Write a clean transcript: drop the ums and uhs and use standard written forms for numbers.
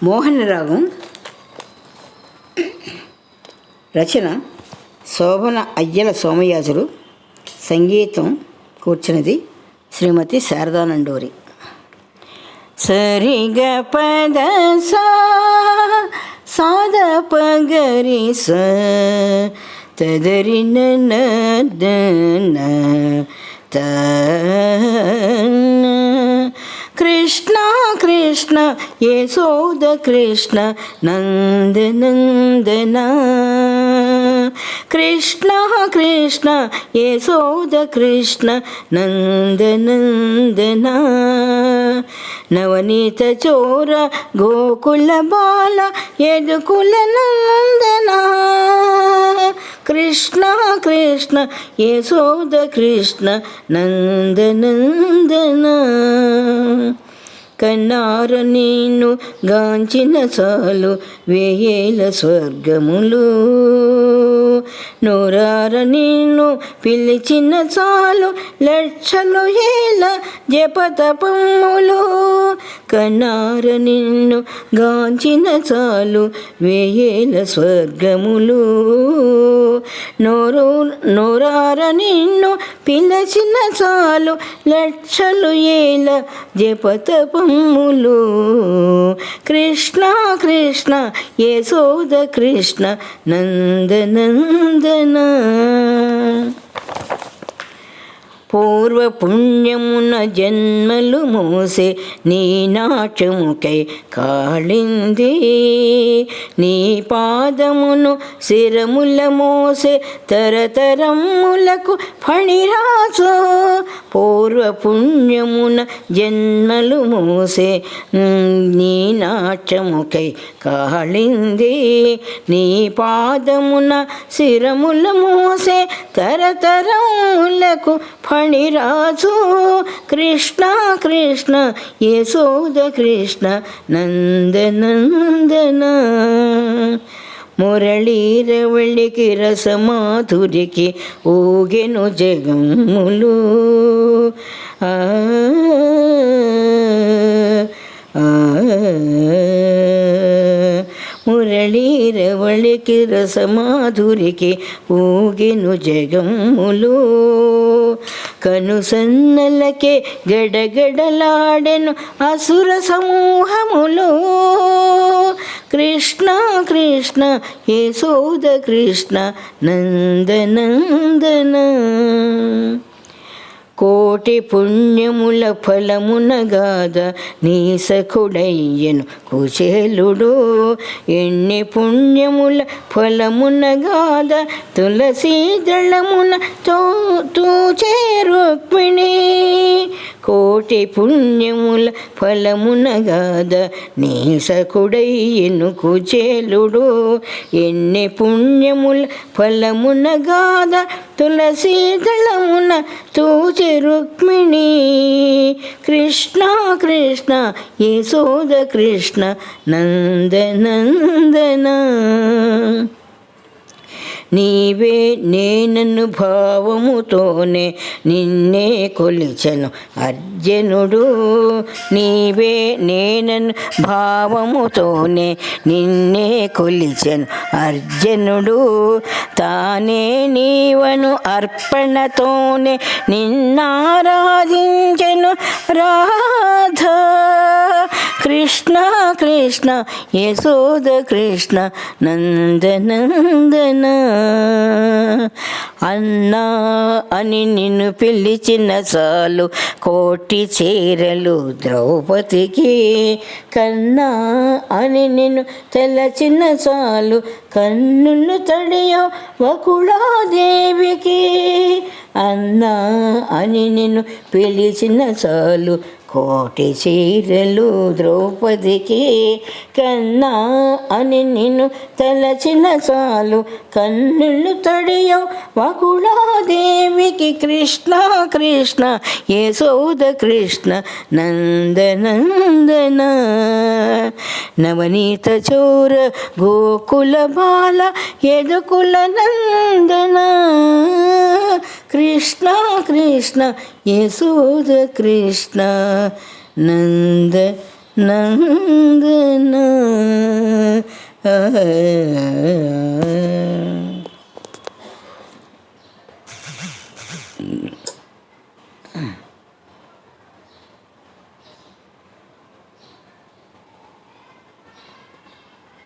మోహన రాగం రచన శోభన అయ్యల సోమయాజులు. సంగీతం కూర్చున్నది శ్రీమతి శారదానండూరి. సరిగ పద సాద పగరి తదరి కృష్ణ కృష్ణ యశోద కృష్ణ నంద నందన కృష్ణ కృష్ణ యశోద కృష్ణ నంద నందన నవనీత చోర గోకుల బాల యదుకుల నందన కృష్ణ కృష్ణ యశోద కృష్ణ నంద నందన కన్నార నిన్ను గాంచిన చాలు వేయేల స్వర్గములు, నోరార నిన్ను పిలిచిన చాలు లక్షలు ఏల జపతపములు. కన్నార నిన్ను గాంచిన చాలు వేయేల స్వర్గములు, నోరార నిన్ను పిలిచిన చాలు లక్షలు ఏల జపతపములు. కృష్ణ కృష్ణ యశోద కృష్ణ నంద నందన పూర్వ పుణ్యమున జన్మలు మోసే నీ నాట్యముకై కాళింది, నీ పాదమును శిరముల మోసే తరతరములకు ఫణిరాజు. పూర్వ పుణ్యమున జన్మలు మోసే నీ నాట్యముకై కాళింది, నీ పాదమున శిరముల మోసే తరతరములకు ఫణిరాజు. కృష్ణ కృష్ణ యశోద కృష్ణ నంద నందన మురళీరవళికి రసమాధురికి ఊగెను జగములు. మురళీరవళికి రసమాధురికి ఊగెను జగములు. కనుసన్నలకే గడగడలాడెను అసుర సమూహములు. కృష్ణ కృష్ణ యశోద కృష్ణ నంద నందన కోటి పుణ్యముల ఫలమునగాద నీ సఖుడయ్యను కుచేలుడు. ఎన్ని పుణ్యముల ఫలమునగాద తులసీ దళమున తూచే రుక్మిణి. కోటి పుణ్యముల ఫలమునగాద నీ సఖుడయ్యను కుచేలుడు. ఎన్ని పుణ్యముల ఫలమునగాద తులసీ దళమున తూచే రుక్మిణి. కృష్ణ కృష్ణ యశోద కృష్ణ నంద నందన నీవే నేనను భావముతోనే నిన్నే కొలిచెను అర్జునుడు. నీవే నేనను భావముతోనే నిన్నే కొలిచెను అర్జునుడు. తానే నీవను అర్పణతోనే నిన్నారాధించెను రాధా. కృష్ణ కృష్ణ యశోద కృష్ణ నంద నందన అన్నా అని నిన్ను పిలిచిన చాలు కోటి చీరలు ద్రౌపదికి. కన్నా అని నిన్ను తెలచిన చాలు కన్నులు తడియో వకుళాదేవికి. అన్నా అని నిన్ను పిలిచిన చాలు కోటి చీరలు ద్రౌపదికి. కన్నా అని నిన్ను తలచిన చాలు కన్నులు తడియో వకుళాదేవికి. కృష్ణ కృష్ణ యశోద కృష్ణ నంద నందన నవనీత చోర గోకుల బాల యదుకుల నందన. కృష్ణ కృష్ణ యశోద కృష్ణ నంద నందన ఆ